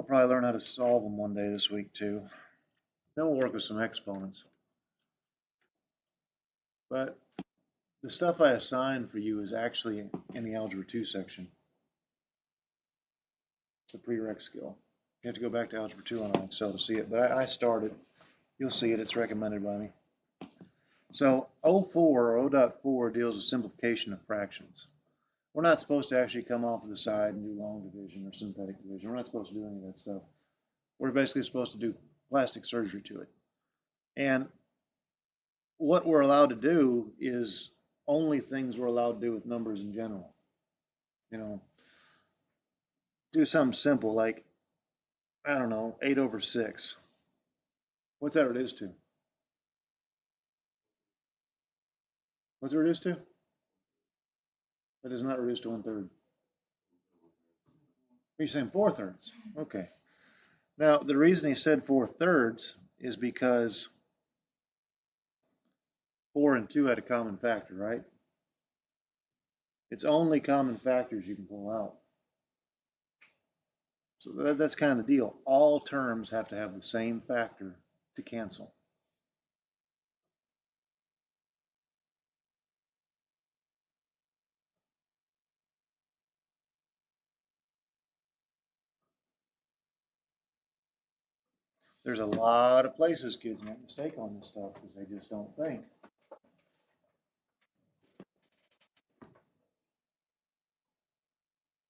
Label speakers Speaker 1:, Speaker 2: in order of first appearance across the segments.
Speaker 1: I'll probably learn how to solve them one day this week too. Then we'll work with some exponents. But the stuff I assigned for you is actually in the Algebra 2 section. It's a prereq skill. You have to go back to Algebra 2 on Excel to see it, but I started. You'll see it. It's recommended by me. So O4 or O.4 deals with simplification of fractions. We're not supposed to actually come off of the side and do long division or synthetic division. We're not supposed to do any of that stuff. We're basically supposed to do plastic surgery to it. And what we're allowed to do is only things we're allowed to do with numbers in general. You know, do something simple like, I don't know, 8 over 6. What's that reduced to? What's it reduced to? That is not reduced to 1/3. You're saying 4/3. Okay. Now, the reason he said 4/3 is because 4 and 2 had a common factor, right? It's only common factors you can pull out. So that's kind of the deal. All terms have to have the same factor to cancel. There's a lot of places kids make mistake on this stuff because they just don't think.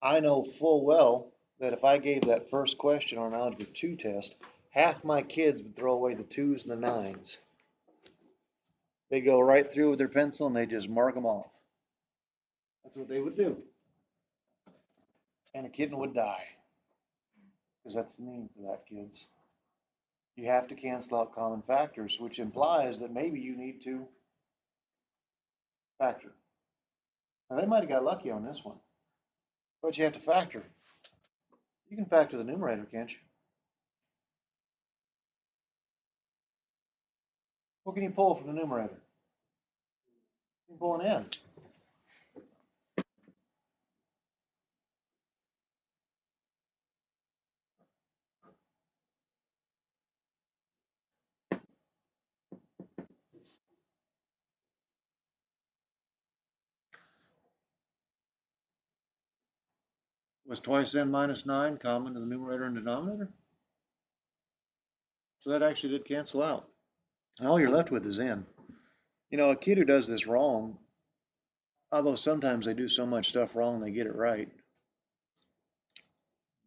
Speaker 1: I know full well that if I gave that first question on an Algebra 2 test, half my kids would throw away the 2s and the 9s. They go right through with their pencil and they just mark them off. That's what they would do. And a kitten would die. Because that's the meaning for that, kids. You have to cancel out common factors, which implies that maybe you need to factor. Now, they might have got lucky on this one, but you have to factor. You can factor the numerator, can't you? What can you pull from the numerator? You can pull an n. Was twice n minus 9 common to the numerator and denominator? So that actually did cancel out. And all you're left with is n. You know, a kid who does this wrong, although sometimes they do so much stuff wrong they get it right,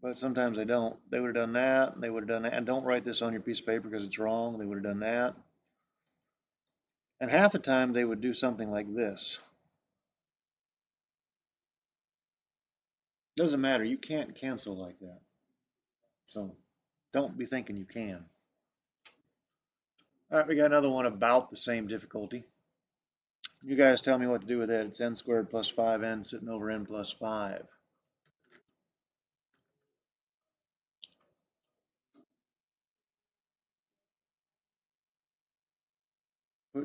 Speaker 1: but sometimes they don't. They would have done that, and they would have done that. And don't write this on your piece of paper because it's wrong. They would have done that. And half the time they would do something like this. Doesn't matter. You can't cancel like that. So don't be thinking you can. All right, we got another one about the same difficulty. You guys tell me what to do with it. It's n squared plus 5n sitting over n plus 5.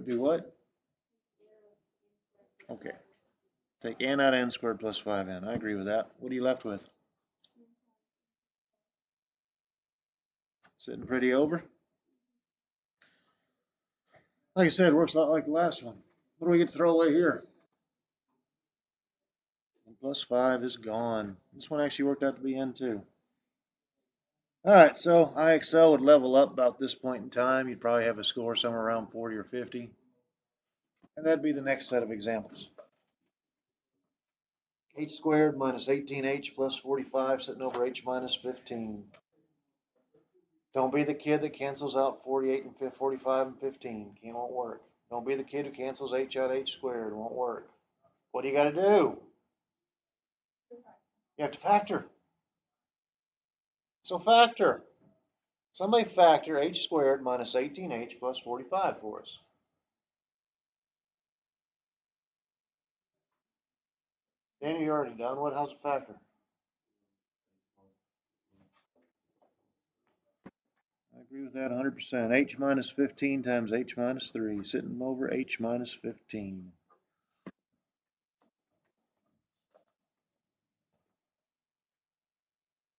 Speaker 1: Do what? Okay. Take n out of n squared plus 5n. I agree with that. What are you left with? Sitting pretty over? Like I said, works a lot like the last one. What do we get to throw away here? N plus 5 is gone. This one actually worked out to be n2. All right, so IXL would level up about this point in time. You'd probably have a score somewhere around 40 or 50. And that'd be the next set of examples. H squared minus 18h plus 45 sitting over h minus 15. Don't be the kid that cancels out 48 and 45 and 15. It won't work. Don't be the kid who cancels h out h squared. It won't work. What do you got to do? You have to factor. So factor. Somebody factor h squared minus 18h plus 45 for us. Danny, you're already done. How's the factor? I agree with that 100%. H minus 15 times h minus 3, sitting over h minus 15.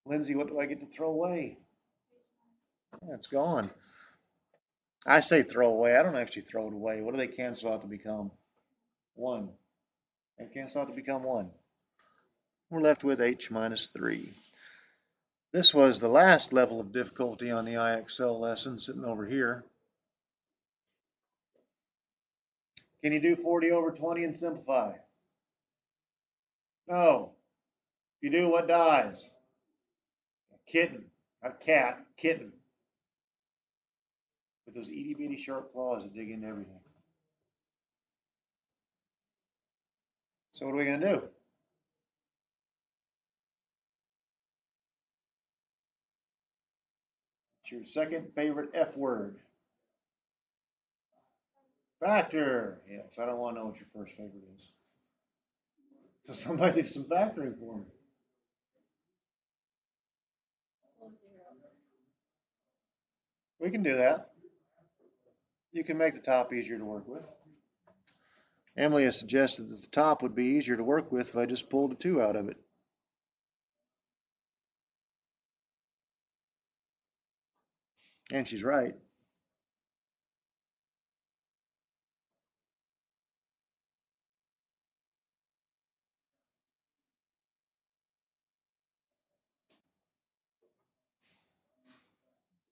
Speaker 1: Lindsay, what do I get to throw away? Yeah, it's gone. I say throw away. I don't actually throw it away. What do they cancel out to become? 1. They cancel out to become 1. We're left with h minus 3. This was the last level of difficulty on the IXL lesson, sitting over here. Can you do 40 over 20 and simplify? No. If you do, what dies? A kitten. A cat. Kitten. With those itty bitty sharp claws that dig into everything. So what are we going to do? It's your second favorite F word. Factor. Yes, I don't want to know what your first favorite is. So somebody do some factoring for me. We can do that. You can make the top easier to work with. Emily has suggested that the top would be easier to work with if I just pulled a 2 out of it. And she's right.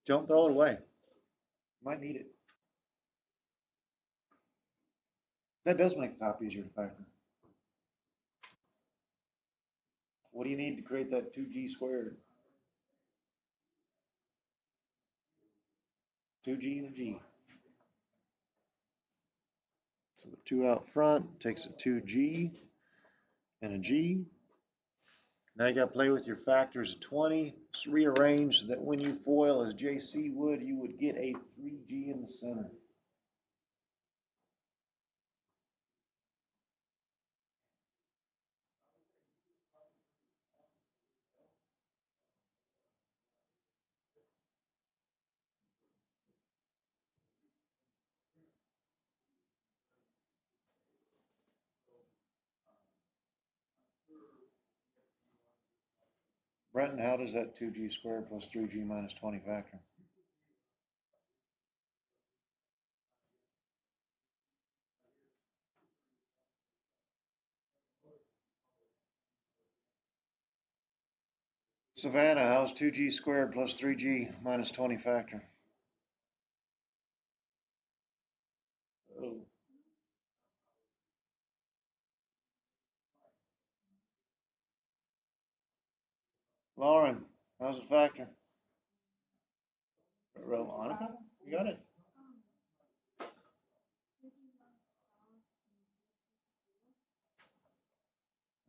Speaker 1: Don't throw it away. Might need it. That does make the top easier to factor. What do you need to create that 2g squared? 2g and a g. So the 2 out front takes a 2g and a g. Now you got to play with your factors of 20. Just rearrange so that when you FOIL as JC would, you would get a 3g in the center. Brenton, how does that 2g squared plus 3g minus 20 factor? Savannah, how's 2g squared plus 3g minus 20 factor? Oh. Lauren, how's it factor? Veronica, you got it?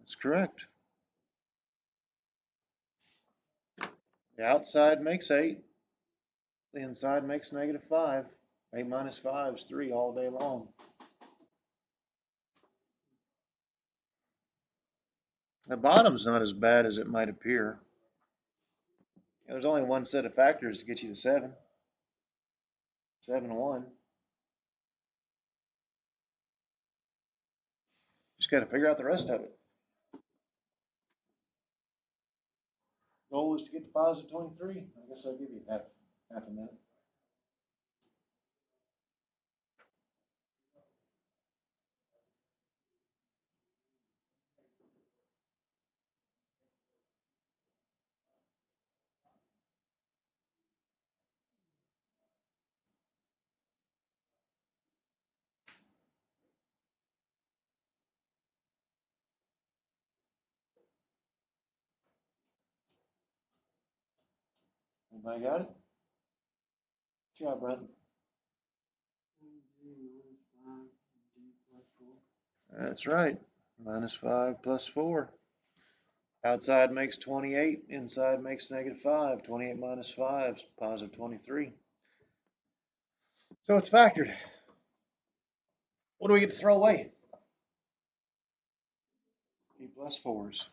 Speaker 1: That's correct. The outside makes 8. The inside makes -5. 8 minus 5 is 3 all day long. The bottom's not as bad as it might appear. There's only one set of factors to get you to 7. 7 and 1. Just got to figure out the rest of it. Goal is to get to positive 23. I guess I'll give you half a minute. Anybody got it? Good job, Brenton. That's right. -5 plus 4. Outside makes 28. Inside makes -5. 28 minus 5 is positive 23. So it's factored. What do we get to throw away? P plus 4s.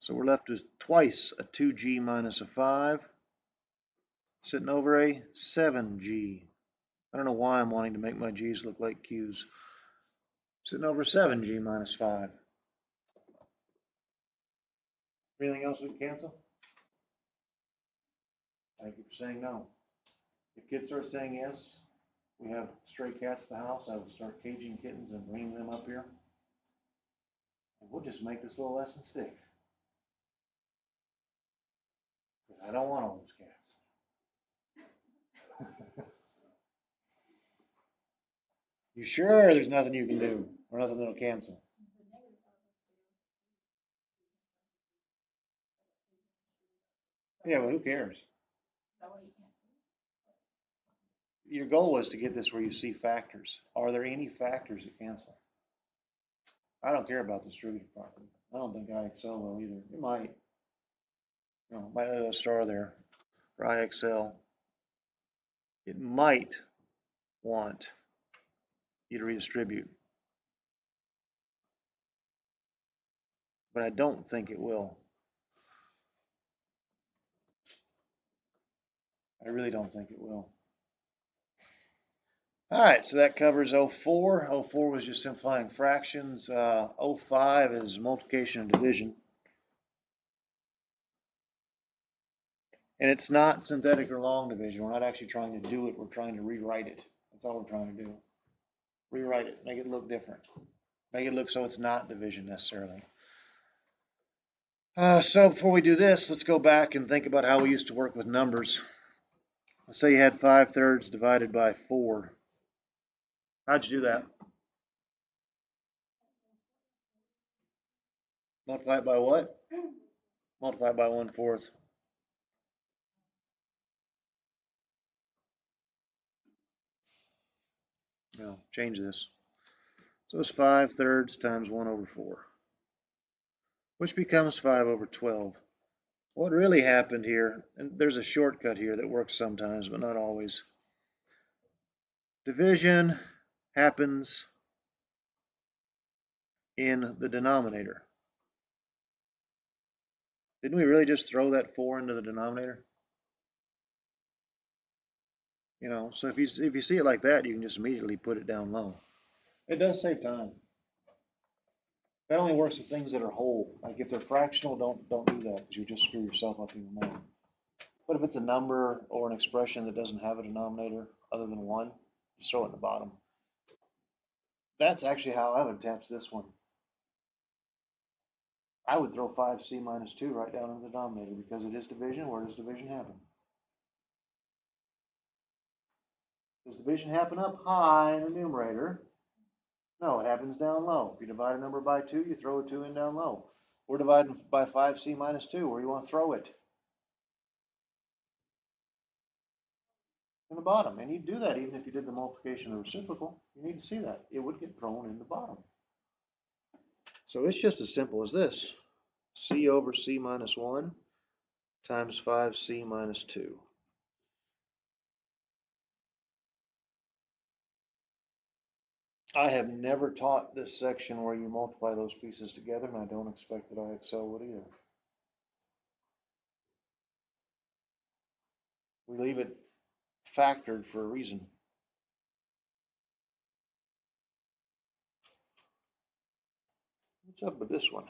Speaker 1: So we're left with twice a 2g minus a 5, sitting over a 7g. I don't know why I'm wanting to make my g's look like q's. Sitting over 7g minus 5. Anything else we can cancel? Thank you for saying no. If kids start saying yes, we have stray cats at the house, I would start caging kittens and bringing them up here. And we'll just make this little lesson stick. Because I don't want all those cats. You sure there's nothing you can do or nothing that'll cancel? Yeah, well, who cares? Your goal is to get this where you see factors. Are there any factors that cancel? I don't care about the distributed property. I don't think IXL will either. It might. Might have a star there for IXL. It might want you to redistribute, but I don't think it will. I really don't think it will. All right, so that covers 04. 04 was just simplifying fractions. 05 is multiplication and division. And it's not synthetic or long division. We're not actually trying to do it. We're trying to rewrite it. That's all we're trying to do. Rewrite it, make it look different. Make it look so it's not division necessarily. So before we do this, let's go back and think about how we used to work with numbers. Let's say you had 5/3 divided by 4. How'd you do that? Multiply it by what? Multiply it by 1/4. No, change this. So it's 5/3 times 1/4, which becomes 5/12. What really happened here, and there's a shortcut here that works sometimes, but not always. Division happens in the denominator. Didn't we really just throw that 4 into the denominator? So if you see it like that, you can just immediately put it down low. It does save time. That only works with things that are whole. Like if they're fractional, don't do that because you just screw yourself up even more. But if it's a number or an expression that doesn't have a denominator other than 1, just throw it in the bottom. That's actually how I would attach this one. I would throw 5c minus 2 right down in the denominator because it is division. Where does division happen? Does division happen up high in the numerator? No, it happens down low. If you divide a number by 2, you throw a 2 in down low. We're dividing by 5c minus 2. Where do you want to throw it? In the bottom. And you'd do that even if you did the multiplication of the reciprocal. You need to see that. It would get thrown in the bottom. So it's just as simple as this. C over c minus 1 times 5c minus 2. I have never taught this section where you multiply those pieces together, and I don't expect that IXL would either. We leave it factored for a reason. What's up with this one?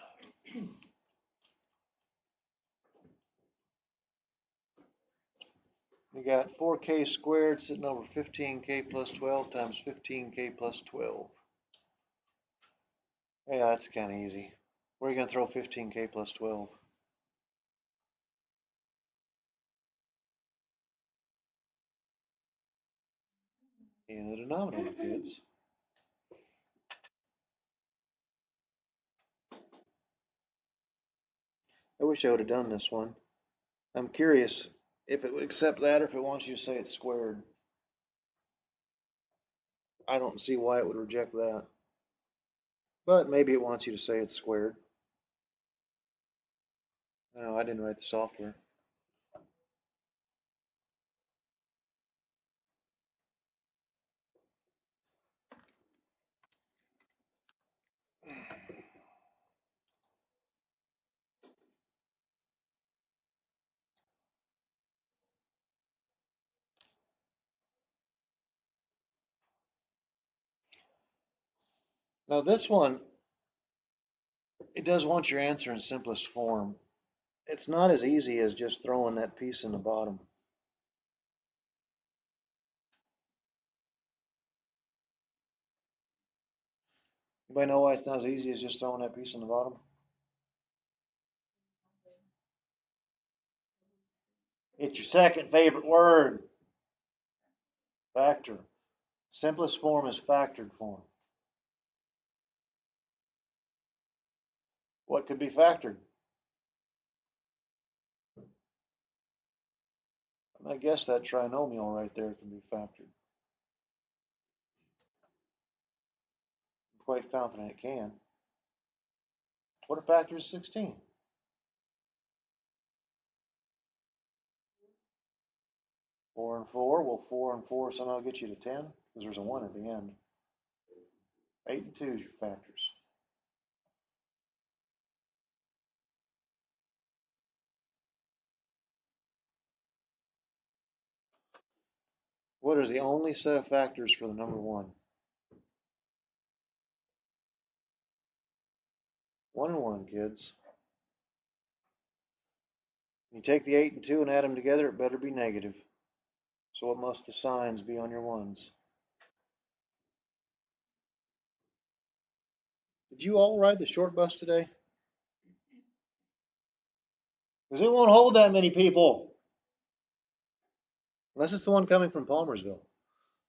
Speaker 1: We got 4k squared sitting over 15k plus 12 times 15k plus 12. Yeah, that's kind of easy. Where are you going to throw 15k plus 12? In the denominator, kids. I wish I would have done this one. I'm curious if it would accept that or if it wants you to say it's squared. I don't see why it would reject that. But maybe it wants you to say it's squared. No, I didn't write the software. Now this one, it does want your answer in simplest form. It's not as easy as just throwing that piece in the bottom. Anybody know why it's not as easy as just throwing that piece in the bottom? It's your second favorite word. Factor. Simplest form is factored form. What could be factored? I guess that trinomial right there can be factored. I'm quite confident it can. What a factor is 16? 4 and 4. Will 4 and 4 somehow get you to 10? Because there's a 1 at the end. 8 and 2 is your factors. What is the only set of factors for the number 1? 1 and 1, kids. You take the 8 and 2 and add them together, it better be negative. So what must the signs be on your 1s? Did you all ride the short bus today? Because it won't hold that many people. Unless it's the one coming from Palmersville.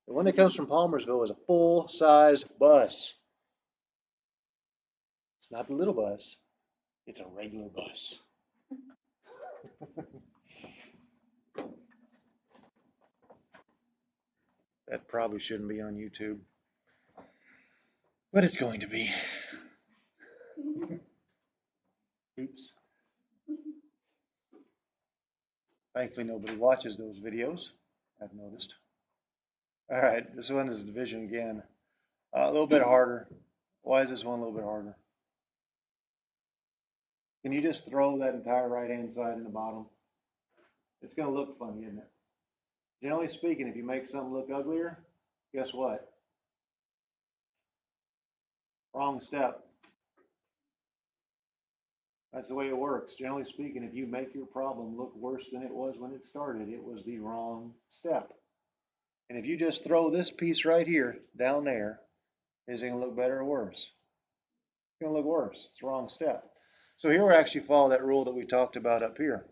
Speaker 1: The one that comes from Palmersville is a full-size bus. It's not the little bus. It's a regular bus. That probably shouldn't be on YouTube. But it's going to be. Oops. Thankfully, nobody watches those videos, I've noticed. All right, this one is division again. A little bit harder. Why is this one a little bit harder? Can you just throw that entire right-hand side in the bottom? It's going to look funny, isn't it? Generally speaking, if you make something look uglier, guess what? Wrong step. That's the way it works. Generally speaking, if you make your problem look worse than it was when it started, it was the wrong step. And if you just throw this piece right here down there, is it going to look better or worse? It's going to look worse. It's the wrong step. So here we actually follow that rule that we talked about up here.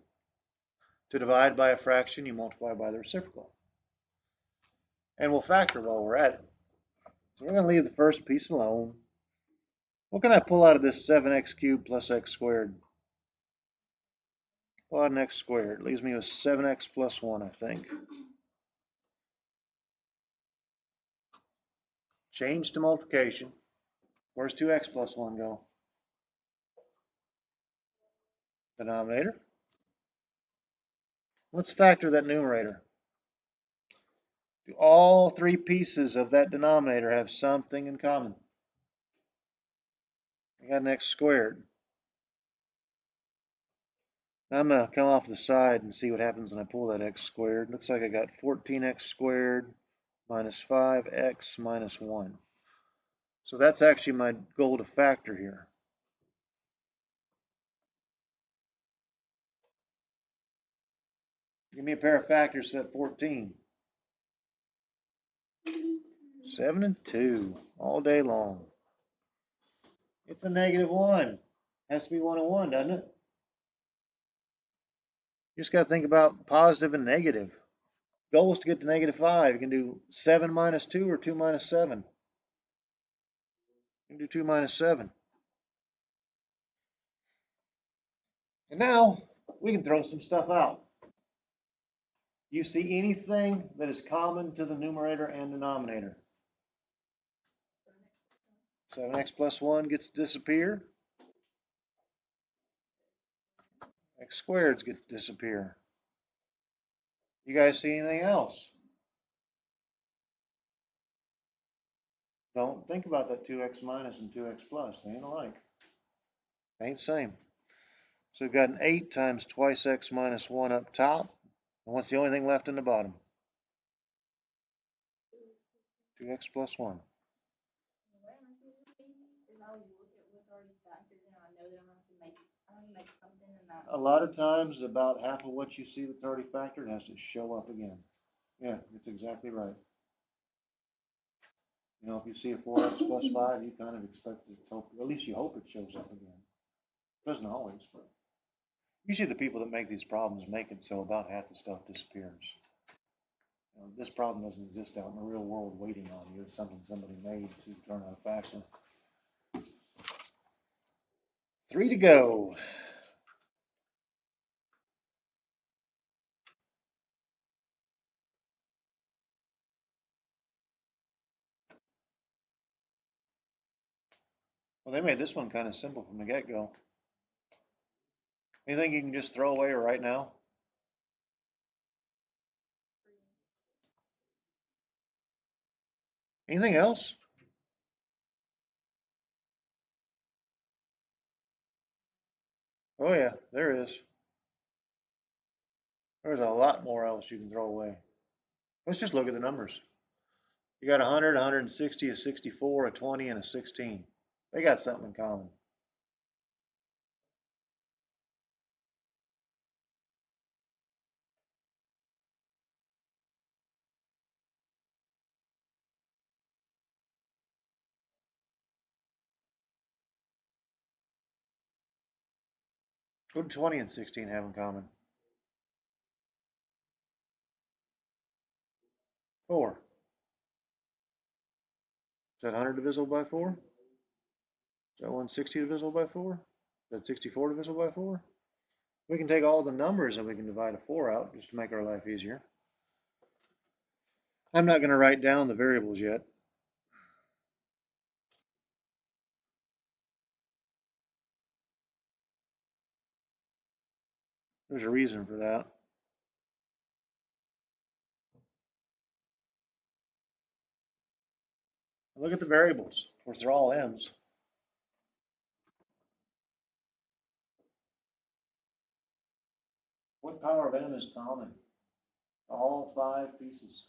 Speaker 1: To divide by a fraction, you multiply by the reciprocal. And we'll factor while we're at it. So we're going to leave the first piece alone. What can I pull out of this 7x cubed plus x squared? Pull out an x squared. It leaves me with 7x plus 1, I think. Change to multiplication. Where's 2x plus 1 go? Denominator. Let's factor that numerator. Do all three pieces of that denominator have something in common? I got an x squared. Now I'm going to come off the side and see what happens when I pull that x squared. Looks like I got 14x squared minus 5x minus 1. So that's actually my goal to factor here. Give me a pair of factors at 14. 7 and 2 all day long. It's a negative 1. Has to be 1 and 1, doesn't it? You just got to think about positive and negative. Goal is to get to negative 5. You can do 7 minus 2 or 2 minus 7. You can do 2 minus 7. And now we can throw some stuff out. You see anything that is common to the numerator and denominator? 7x plus 1 gets to disappear. X squareds get to disappear. You guys see anything else? Don't think about that 2x minus and 2x plus. They ain't alike. They ain't the same. So we've got an 8 times twice x minus 1 up top. And what's the only thing left in the bottom? 2x plus 1. A lot of times, about half of what you see that's already factored has to show up again. Yeah, it's exactly right. You know, if you see a 4x plus 5, you kind of expect it to, at least you hope it shows up again. It doesn't always, but usually the people that make these problems make it so about half the stuff disappears. You know, this problem doesn't exist out in the real world waiting on you. It's something somebody made to turn out a factor. 3 to go. Well, they made this one kind of simple from the get-go. Anything you can just throw away right now? Anything else? Oh yeah, there is. There's a lot more else you can throw away. Let's just look at the numbers. You got 100, 160, a 64, a 20, and a 16. They got something in common. What do 20 and 16 have in common? 4. Is that 100 divisible by 4? Is that 160 divisible by 4? Is that 64 divisible by 4? We can take all the numbers and we can divide a 4 out just to make our life easier. I'm not going to write down the variables yet. There's a reason for that. Look at the variables. Of course, they're all m's. What power of m is common? All 5 pieces.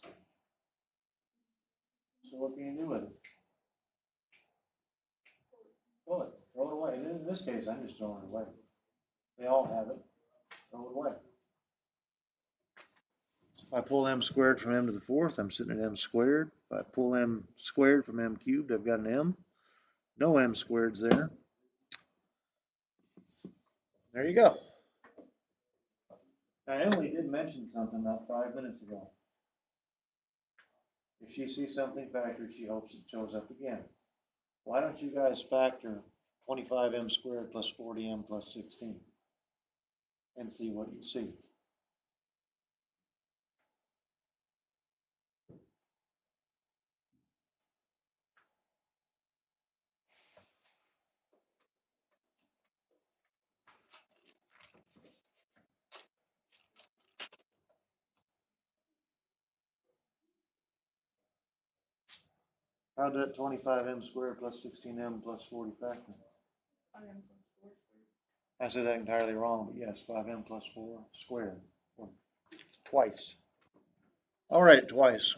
Speaker 1: So what can you do with it? Pull it. Throw it away. And in this case, I'm just throwing it away. They all have it. Throw it away. So if I pull m squared from m to the 4th, I'm sitting at m squared. If I pull m squared from m cubed, I've got an m. No m squareds there. There you go. Now, Emily did mention something about 5 minutes ago. If she sees something factored, she hopes it shows up again. Why don't you guys factor 25m squared plus 40m plus 16 and see what you see? How did that 25m squared plus 16m plus 40 factor? I said that entirely wrong, but yes, 5m plus 4 squared, or twice. I'll write it twice,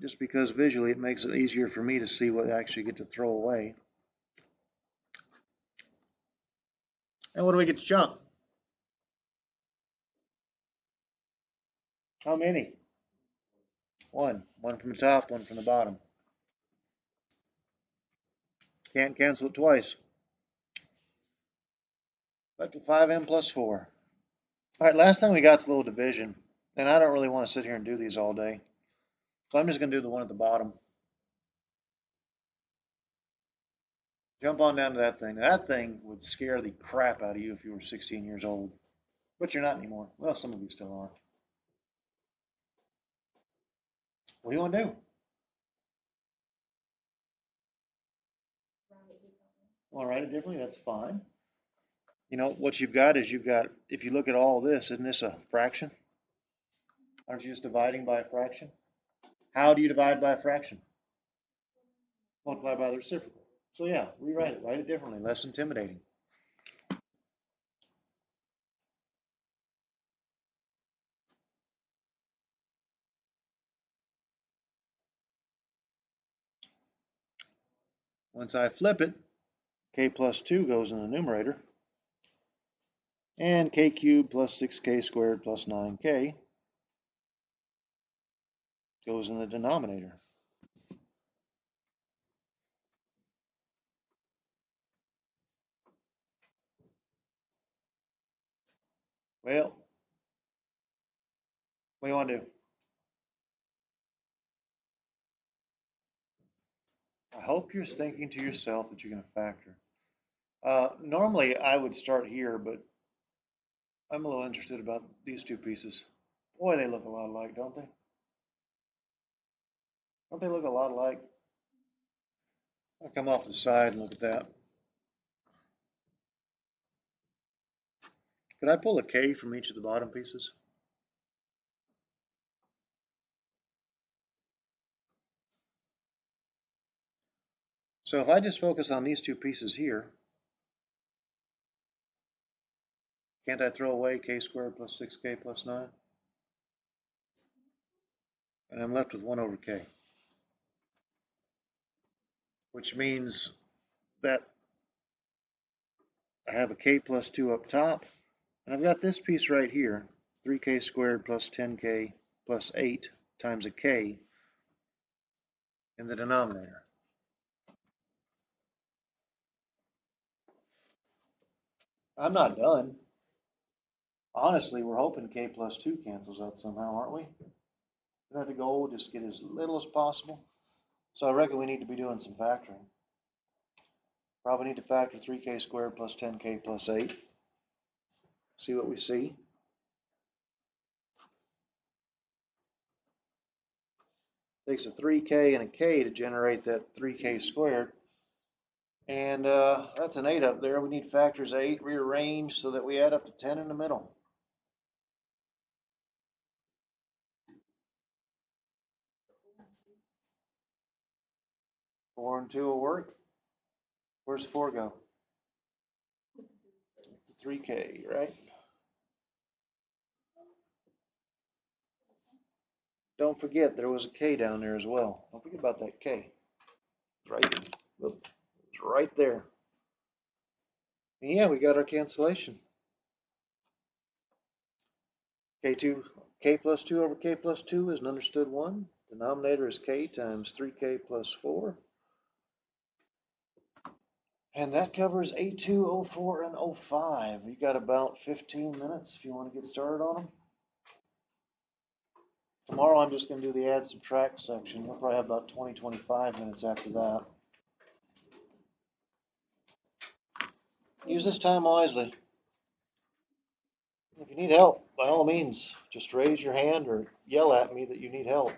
Speaker 1: just because visually it makes it easier for me to see what I actually get to throw away. And what do we get to jump? How many? One. One from the top, one from the bottom. Can't cancel it twice. Back to 5m plus 4. All right, last thing we got is a little division. And I don't really want to sit here and do these all day. So I'm just going to do the one at the bottom. Jump on down to that thing. That thing would scare the crap out of you if you were 16 years old. But you're not anymore. Well, some of you still are. What do you want to do? Want to write it differently? That's fine. You know, what you've got is if you look at all this, isn't this a fraction? Aren't you just dividing by a fraction? How do you divide by a fraction? Multiply by the reciprocal. So yeah, rewrite it. Write it differently. Less intimidating. Once I flip it, k plus 2 goes in the numerator. And k cubed plus 6k squared plus 9k goes in the denominator. Well, what do you want to do? I hope you're thinking to yourself that you're going to factor. Normally, I would start here, but I'm a little interested about these two pieces. Boy, they look a lot alike, don't they? Don't they look a lot alike? I'll come off the side and look at that. Could I pull a K from each of the bottom pieces? So if I just focus on these two pieces here, can't I throw away k squared plus 6k plus 9? And I'm left with 1 over k, which means that I have a k plus 2 up top, and I've got this piece right here, 3k squared plus 10k plus 8 times a k in the denominator. I'm not done. Honestly, we're hoping k plus 2 cancels out somehow, aren't we? Isn't that the goal? Just get as little as possible. So I reckon we need to be doing some factoring. Probably need to factor 3k squared plus 10k plus 8. See what we see. Takes a 3k and a k to generate that 3k squared. And that's an 8 up there. We need factors 8 rearranged so that we add up to 10 in the middle. 4 and 2 will work. Where's 4 go? 3k, right? Don't forget there was a k down there as well. Don't forget about that k. It's right there. And yeah, we got our cancellation. K2, k plus 2 over k plus 2 is an understood 1. Denominator is k times 3k plus 4. And that covers A2, 04, and 05. You got about 15 minutes if you want to get started on them. Tomorrow I'm just going to do the add subtract section. You'll probably have about 20, 25 minutes after that. Use this time wisely. If you need help, by all means, just raise your hand or yell at me that you need help.